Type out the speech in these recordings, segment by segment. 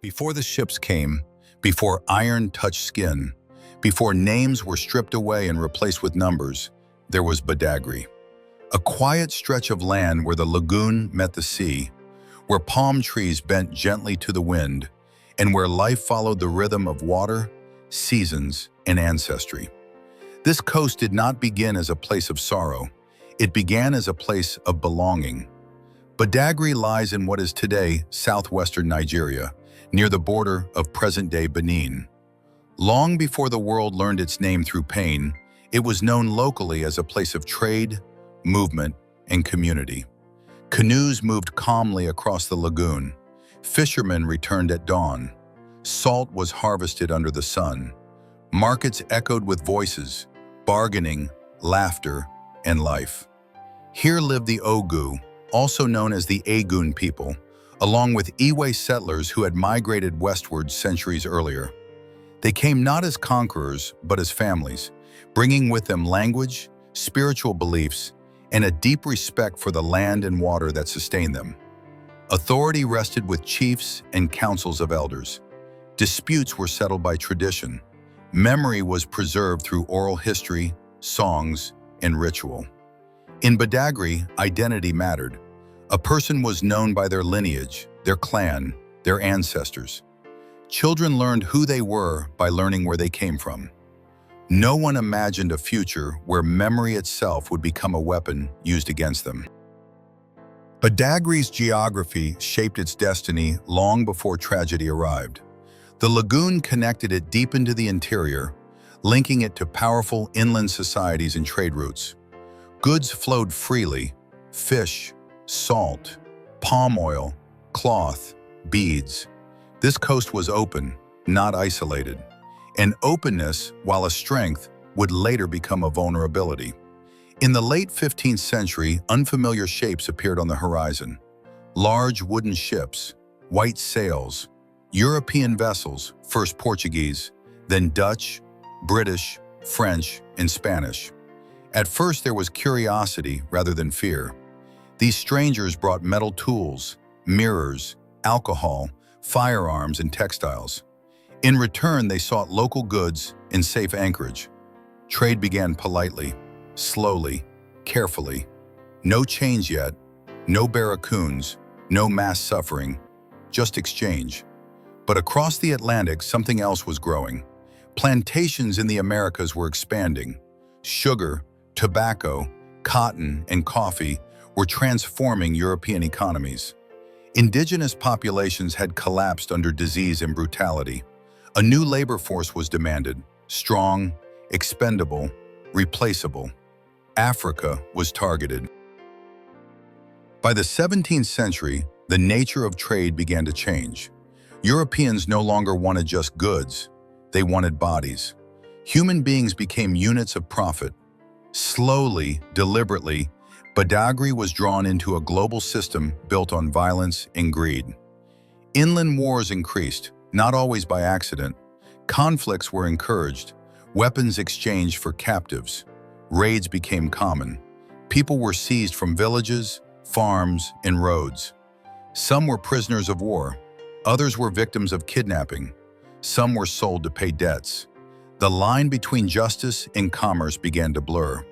Before the ships came, before iron touched skin, before names were stripped away and replaced with numbers, there was Badagry, a quiet stretch of land where the lagoon met the sea, where palm trees bent gently to the wind, and where life followed the rhythm of water, seasons, and ancestry. This coast did not begin as a place of sorrow. It began as a place of belonging. Badagry lies in what is today southwestern Nigeria, near the border of present-day Benin. Long before the world learned its name through pain, it was known locally as a place of trade, movement, and community. Canoes moved calmly across the lagoon. Fishermen returned at dawn. Salt was harvested under the sun. Markets echoed with voices, bargaining, laughter, and life. Here lived the Ogu, also known as the Agun people, along with Iwe settlers who had migrated westward centuries earlier. They came not as conquerors, but as families, bringing with them language, spiritual beliefs, and a deep respect for the land and water that sustained them. Authority rested with chiefs and councils of elders. Disputes were settled by tradition. Memory was preserved through oral history, songs, and ritual. In Badagry, identity mattered. A person was known by their lineage, their clan, their ancestors. Children learned who they were by learning where they came from. No one imagined a future where memory itself would become a weapon used against them. Badagry's geography shaped its destiny long before tragedy arrived. The lagoon connected it deep into the interior, linking it to powerful inland societies and trade routes. Goods flowed freely: fish, salt, palm oil, cloth, beads. This coast was open, not isolated. And openness, while a strength, would later become a vulnerability. In the late 15th century, unfamiliar shapes appeared on the horizon. Large wooden ships, white sails, European vessels, first Portuguese, then Dutch, British, French, and Spanish. At first there was curiosity rather than fear. These strangers brought metal tools, mirrors, alcohol, firearms, and textiles. In return, they sought local goods and safe anchorage. Trade began politely, slowly, carefully. No chains yet, no barracoons, no mass suffering, just exchange. But across the Atlantic, something else was growing. Plantations in the Americas were expanding. Sugar, tobacco, cotton, and coffee were transforming European economies. Indigenous populations had collapsed under disease and brutality. A new labor force was demanded, strong, expendable, replaceable. Africa was targeted. By the 17th century, the nature of trade began to change. Europeans no longer wanted just goods, they wanted bodies. Human beings became units of profit. Slowly, deliberately, Badagry was drawn into a global system built on violence and greed. Inland wars increased, not always by accident. Conflicts were encouraged, weapons exchanged for captives. Raids became common. People were seized from villages, farms, and roads. Some were prisoners of war. Others were victims of kidnapping. Some were sold to pay debts. The line between justice and commerce began to blur.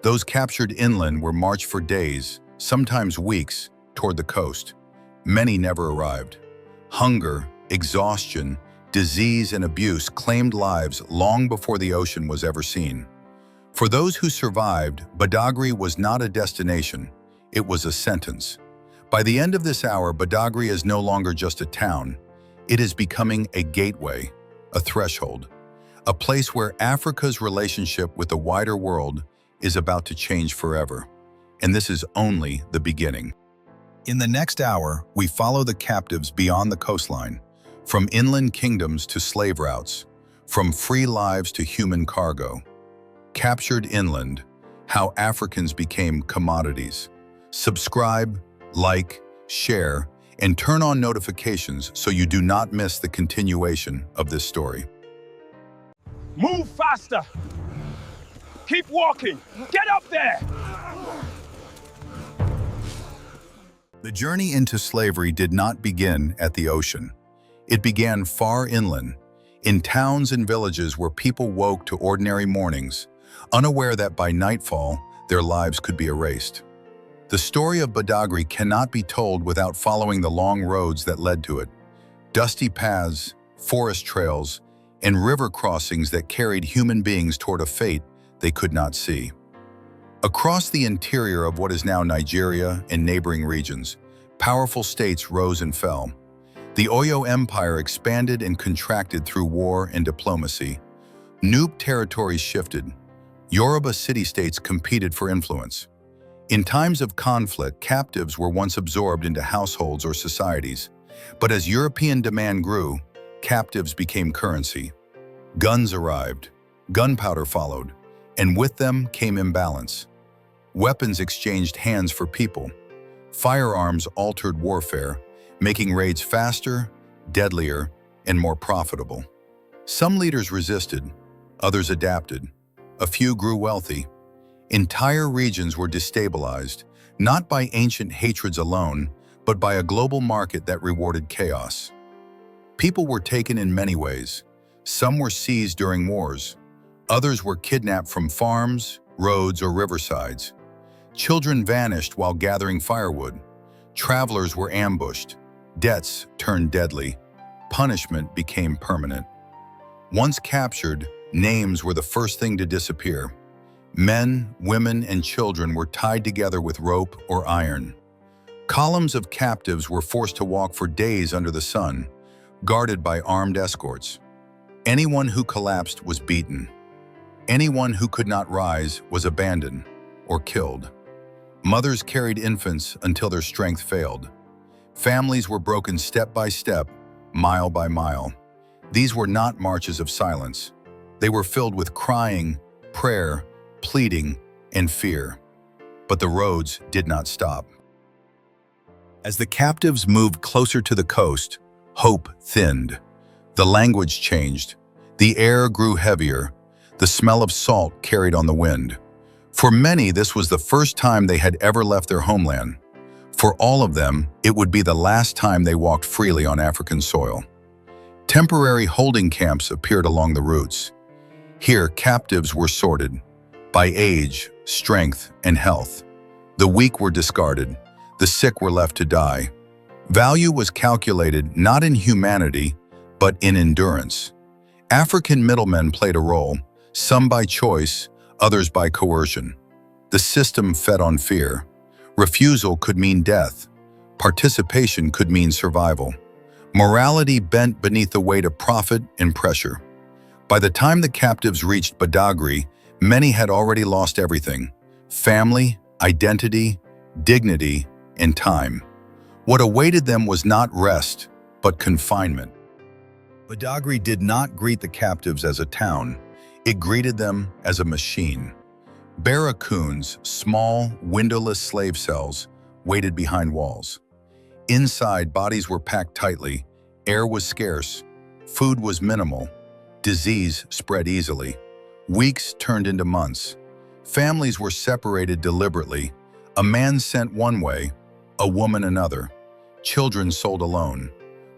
Those captured inland were marched for days, sometimes weeks, toward the coast. Many never arrived. Hunger, exhaustion, disease, and abuse claimed lives long before the ocean was ever seen. For those who survived, Badagry was not a destination, it was a sentence. By the end of this hour, Badagry is no longer just a town. It is becoming a gateway, a threshold, a place where Africa's relationship with the wider world is about to change forever. And this is only the beginning. In the next hour, we follow the captives beyond the coastline, from inland kingdoms to slave routes, from free lives to human cargo. Captured inland, how Africans became commodities. Subscribe, like, share, and turn on notifications so you do not miss the continuation of this story. Move faster! Keep walking! Get up there! The journey into slavery did not begin at the ocean. It began far inland, in towns and villages where people woke to ordinary mornings, unaware that by nightfall, their lives could be erased. The story of Badagry cannot be told without following the long roads that led to it. Dusty paths, forest trails, and river crossings that carried human beings toward a fate they could not see. Across the interior of what is now Nigeria and neighboring regions, powerful states rose and fell. The Oyo Empire expanded and contracted through war and diplomacy. New territories shifted. Yoruba city-states competed for influence. In times of conflict, captives were once absorbed into households or societies. But as European demand grew, captives became currency. Guns arrived, gunpowder followed, and with them came imbalance. Weapons exchanged hands for people. Firearms altered warfare, making raids faster, deadlier, and more profitable. Some leaders resisted, others adapted. A few grew wealthy. Entire regions were destabilized, not by ancient hatreds alone, but by a global market that rewarded chaos. People were taken in many ways. Some were seized during wars. Others were kidnapped from farms, roads, or riversides. Children vanished while gathering firewood. Travelers were ambushed. Debts turned deadly. Punishment became permanent. Once captured, names were the first thing to disappear. Men, women, and children were tied together with rope or iron. Columns of captives were forced to walk for days under the sun, guarded by armed escorts. Anyone who collapsed was beaten. Anyone who could not rise was abandoned or killed. Mothers carried infants until their strength failed. Families were broken step by step, mile by mile. These were not marches of silence. They were filled with crying, prayer, pleading, and fear. But the roads did not stop. As the captives moved closer to the coast, hope thinned. The language changed. The air grew heavier. The smell of salt carried on the wind. For many, this was the first time they had ever left their homeland. For all of them, it would be the last time they walked freely on African soil. Temporary holding camps appeared along the routes. Here, captives were sorted by age, strength, and health. The weak were discarded. The sick were left to die. Value was calculated not in humanity, but in endurance. African middlemen played a role, some by choice, others by coercion. The system fed on fear. Refusal could mean death. Participation could mean survival. Morality bent beneath the weight of profit and pressure. By the time the captives reached Badagry, many had already lost everything: family, identity, dignity, and time. What awaited them was not rest, but confinement. Badagry did not greet the captives as a town. It greeted them as a machine. Barracoons, small, windowless slave cells, waited behind walls. Inside, bodies were packed tightly, air was scarce, food was minimal, disease spread easily. Weeks turned into months. Families were separated deliberately. A man sent one way, a woman another. Children sold alone.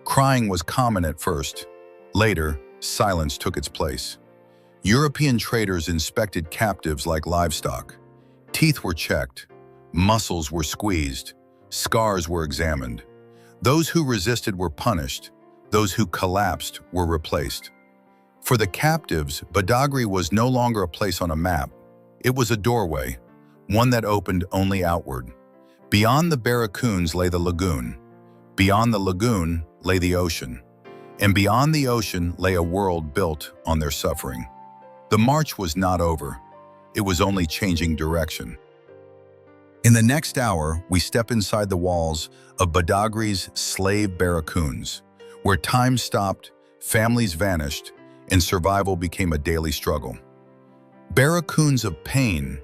Crying was common at first. Later, silence took its place. European traders inspected captives like livestock. Teeth were checked, muscles were squeezed, scars were examined. Those who resisted were punished, those who collapsed were replaced. For the captives, Badagry was no longer a place on a map. It was a doorway, one that opened only outward. Beyond the barracoons lay the lagoon. Beyond the lagoon lay the ocean. And beyond the ocean lay a world built on their suffering. The march was not over. It was only changing direction. In the next hour, we step inside the walls of Badagry's slave barracoons, where time stopped, families vanished, and survival became a daily struggle. Barracoons of pain,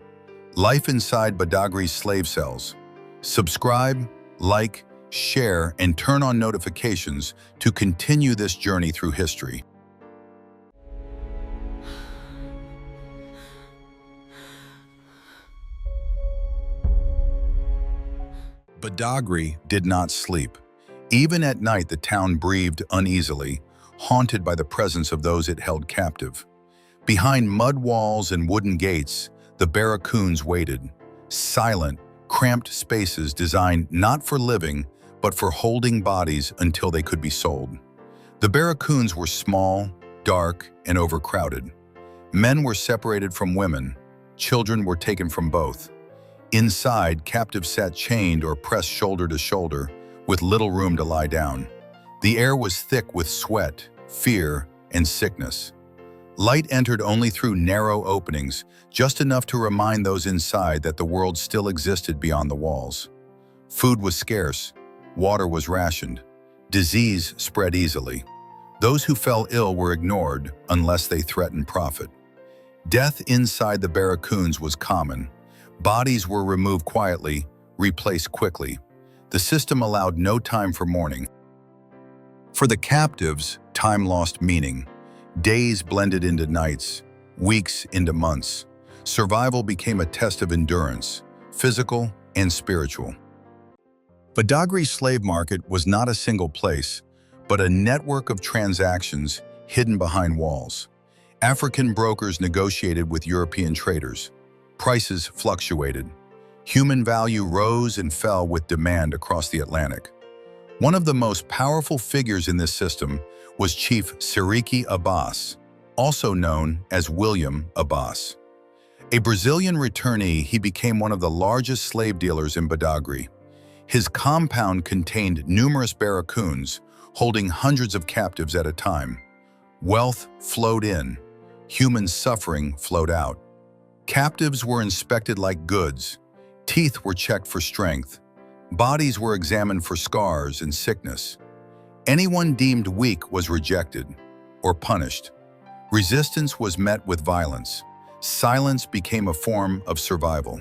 life inside Badagry's slave cells. Subscribe, like, share, and turn on notifications to continue this journey through history. Badagry did not sleep. Even at night, the town breathed uneasily, haunted by the presence of those it held captive. Behind mud walls and wooden gates, the barracoons waited, silent, cramped spaces designed not for living, but for holding bodies until they could be sold. The barracoons were small, dark, and overcrowded. Men were separated from women. Children were taken from both. Inside, captives sat chained or pressed shoulder to shoulder, with little room to lie down. The air was thick with sweat, fear, and sickness. Light entered only through narrow openings, just enough to remind those inside that the world still existed beyond the walls. Food was scarce, water was rationed, disease spread easily. Those who fell ill were ignored unless they threatened profit. Death inside the barracoons was common. Bodies were removed quietly, replaced quickly. The system allowed no time for mourning. For the captives, time lost meaning. Days blended into nights, weeks into months. Survival became a test of endurance, physical and spiritual. Badagry's slave market was not a single place, but a network of transactions hidden behind walls. African brokers negotiated with European traders. Prices fluctuated. Human value rose and fell with demand across the Atlantic. One of the most powerful figures in this system was Chief Siriki Abbas, also known as William Abbas. A Brazilian returnee, he became one of the largest slave dealers in Badagry. His compound contained numerous barracoons, holding hundreds of captives at a time. Wealth flowed in, human suffering flowed out. Captives were inspected like goods, teeth were checked for strength, bodies were examined for scars and sickness. Anyone deemed weak was rejected or punished. Resistance was met with violence. Silence became a form of survival.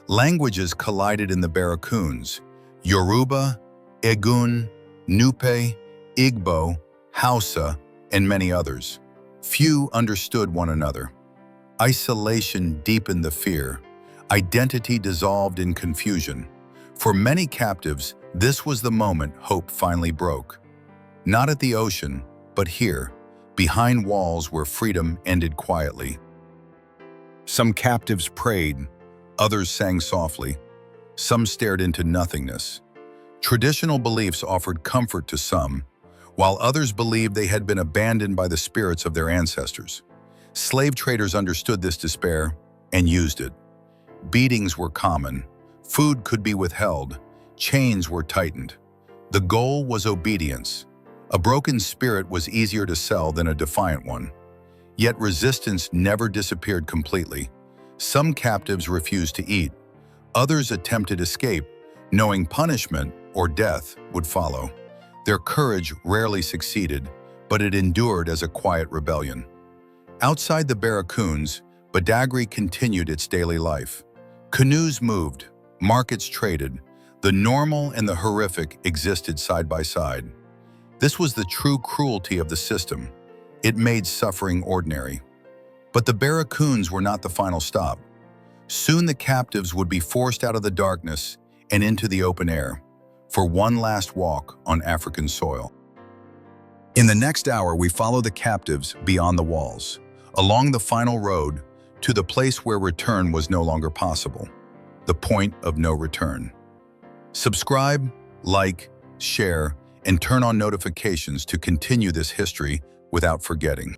Languages collided in the barracoons: Yoruba, Egun, Nupe, Igbo, Hausa, and many others. Few understood one another. Isolation deepened the fear. Identity dissolved in confusion. For many captives, this was the moment hope finally broke. Not at the ocean, but here, behind walls where freedom ended quietly. Some captives prayed, others sang softly, some stared into nothingness. Traditional beliefs offered comfort to some, while others believed they had been abandoned by the spirits of their ancestors. Slave traders understood this despair and used it. Beatings were common, food could be withheld, chains were tightened. The goal was obedience. A broken spirit was easier to sell than a defiant one. Yet resistance never disappeared completely. Some captives refused to eat. Others attempted escape, knowing punishment or death would follow. Their courage rarely succeeded, but it endured as a quiet rebellion. Outside the barracoons, Badagry continued its daily life. Canoes moved, markets traded. The normal and the horrific existed side by side. This was the true cruelty of the system. It made suffering ordinary. But the barracoons were not the final stop. Soon the captives would be forced out of the darkness and into the open air for one last walk on African soil. In the next hour, we follow the captives beyond the walls, along the final road to the place where return was no longer possible, the point of no return. Subscribe, like, share, and turn on notifications to continue this history without forgetting.